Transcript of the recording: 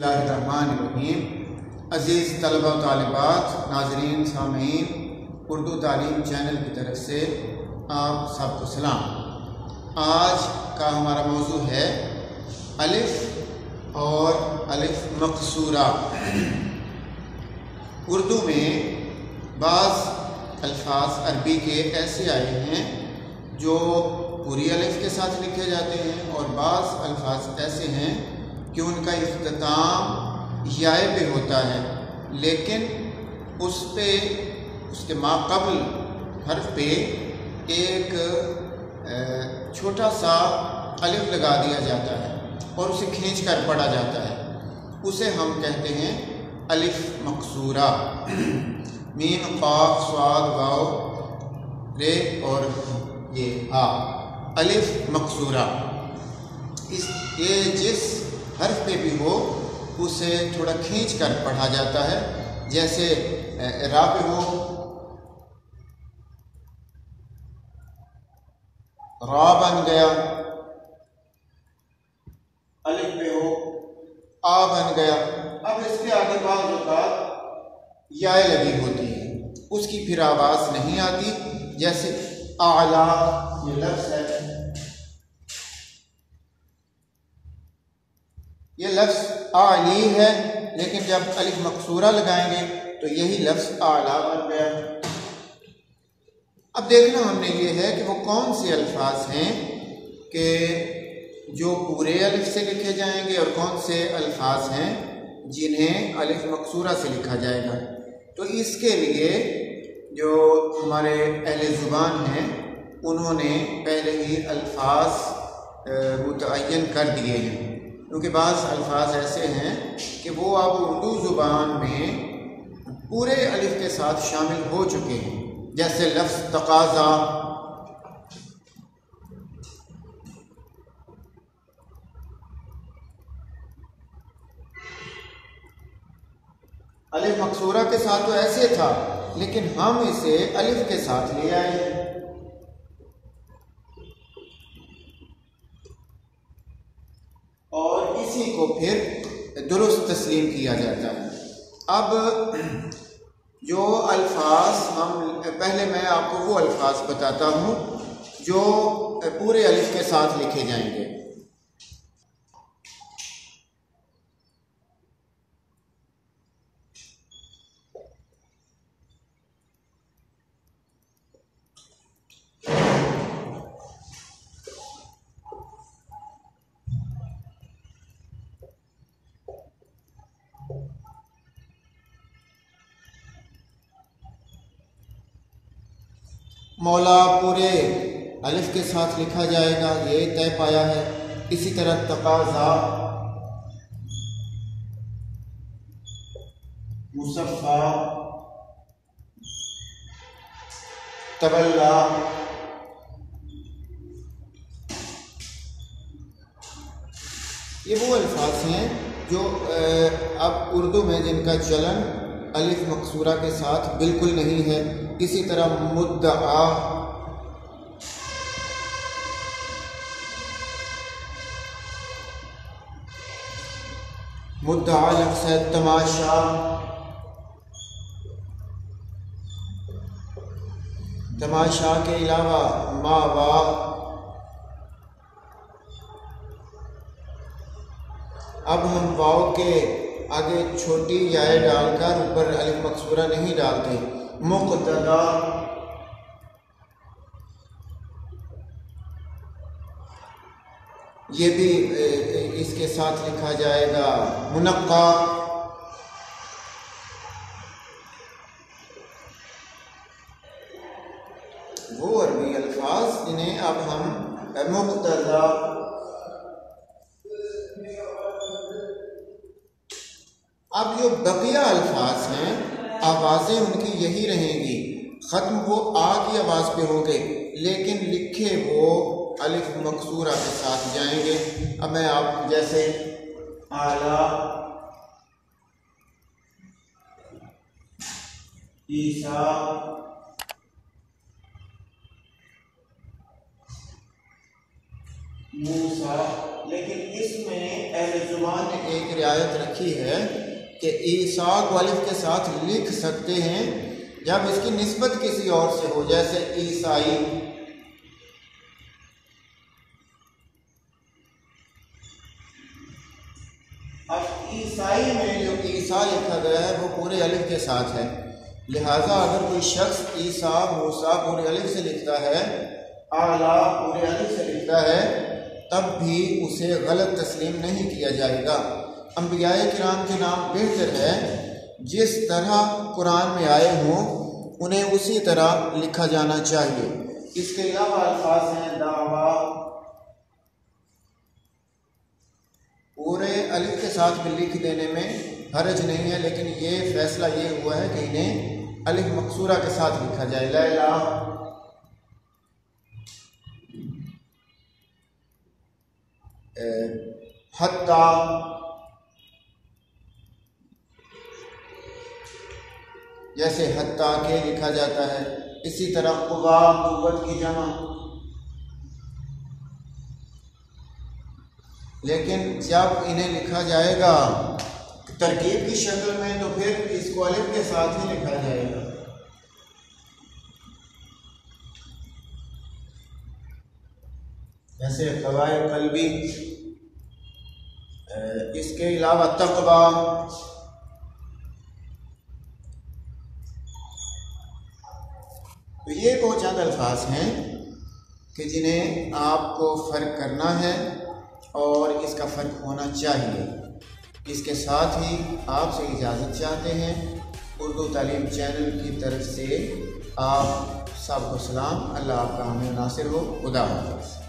बिस्मिल्लाहिर्रहमानिर्रहीम। अज़ीज़ तलबा व तालिबात, नाज़रीन, सामीन, उर्दू तालीम चैनल की तरफ से आप सबको सलाम। आज का हमारा मौजू है अलिफ और अलिफ मक़सूरा। उर्दू में बाज़ अल्फाज अरबी के ऐसे आए हैं जो पूरी अलिफ के साथ लिखे जाते हैं और बाज़ अल्फाज ऐसे हैं कि उनका इख्तिताम याए पे होता है, लेकिन उस पे उसके माक़बल हर्फ पे एक छोटा सा अलिफ लगा दिया जाता है और उसे खींच कर पढ़ा जाता है। उसे हम कहते हैं अलिफ मक़सूरा। मीम, क़ाफ़, स्वाद, वाव, रे और ये हा, अलिफ मक़सूरा। ये जिस हर्फ पे भी हो उसे थोड़ा खींच कर पढ़ा जाता है। जैसे रा पे हो रा बन गया, अलिफ पे हो आ बन गया। अब इसके आगे बाज़ औक़ात याए लगी होती है, उसकी फिर आवाज़ नहीं आती। जैसे आला, ये लफ्ज़ है, ये लफ्ज़ आली है, लेकिन जब अलिफ मक़सूरा लगाएंगे तो यही लफ्ज़ आला बन गया। अब देखना हमने ये है कि वो कौन से अल्फाज हैं कि जो पूरे अलिफ से लिखे जाएंगे और कौन से अल्फाज हैं जिन्हें अलिफ मक़सूरा से लिखा जाएगा। तो इसके लिए जो हमारे अहले ज़ुबान हैं उन्होंने पहले ही अल्फाज मुतअय्यन कर दिए हैं, क्योंकि बाज़ अल्फाज ऐसे हैं कि वो अब उर्दू ज़ुबान में पूरे अलिफ के साथ शामिल हो चुके हैं। जैसे लफ्ज़ तक़ाज़ा, अलिफ मक़सूरा के साथ तो ऐसे था, लेकिन हम इसे अलिफ के साथ ले आए हैं। और इसी को फिर दुरुस्त तस्लीम किया जाता है। अब जो अल्फाज हम पहले मैं आपको वो अल्फाज बताता हूँ जो पूरे अलिफ के साथ लिखे जाएंगे। मौला पूरे अलिफ के साथ लिखा जाएगा, ये तय पाया है। इसी तरह तक़ाज़ा, मुसफ़ा, तवल्ला, ये वो अल्फाज हैं जो अब उर्दू में जिनका चलन अलिफ मक़सूरा के साथ बिल्कुल नहीं है। इसी तरह मुद्दआ, मुद्दआ लफ्ज़ है। तमाशा, तमाशा के अलावा मावा, अब हम वाव के आगे छोटी याए डालकर ऊपर अलिफ मक़सूरा नहीं डालते। मुक़तदा, ये भी इसके साथ लिखा जाएगा। मुनक्का, वो अरबी अल्फाज जिन्हें अब हम मुक़तदा, अब जो बकिया अल्फाज हैं आवाज़ें उनकी यही रहेंगी। ख़त्म वो आ की आवाज़ पे होंगे, लेकिन लिखे वो अलिफ मक़सूरा के साथ जाएंगे। अब मैं आप जैसे आला, ईसा, मूसा। लेकिन इसमें अहले ज़ुबान ने एक रियायत रखी है कि ईसा को अलिफ के साथ लिख सकते हैं जब इसकी निस्बत किसी और से हो, जैसे ईसाई। अब ईसाई में जो ईसा लिखा गया है वो पूरे अलिफ के साथ है, लिहाजा अगर कोई शख्स ईसा मूसा पूरे अलिफ से लिखता है, आला पूरे अलिफ से लिखता है, तब भी उसे गलत तस्लीम नहीं किया जाएगा। अंबियाए किराम के नाम बेहतर है, जिस तरह कुरान में आए हों उन्हें उसी तरह लिखा जाना चाहिए। इसके अलावा अल्फाज हैं दावा, पूरे अलिफ के साथ भी लिख देने में हर्ज नहीं है, लेकिन ये फैसला ये हुआ है कि इन्हें अलिफ मकसूरा के साथ लिखा जाए। लैला, हत्ता, जैसे हत्ता के लिखा जाता है। इसी तरह कुवा, कुव्वत की जमा। लेकिन जब इन्हें लिखा जाएगा तरकीब की शक्ल में तो फिर इसको अलिफ के साथ ही लिखा जाएगा। जैसे क़वाइद क़ल्बी, इसके अलावा तक़वा, तो ये वो चंद अल्फाज हैं कि जिन्हें आपको फ़र्क करना है और इसका फ़र्क होना चाहिए। इसके साथ ही आपसे इजाज़त चाहते हैं। उर्दू तालीम चैनल की तरफ से आप सबको सलाम। अल्लाह आपका हमें नासिर हो। खुदा हाफ़िज़।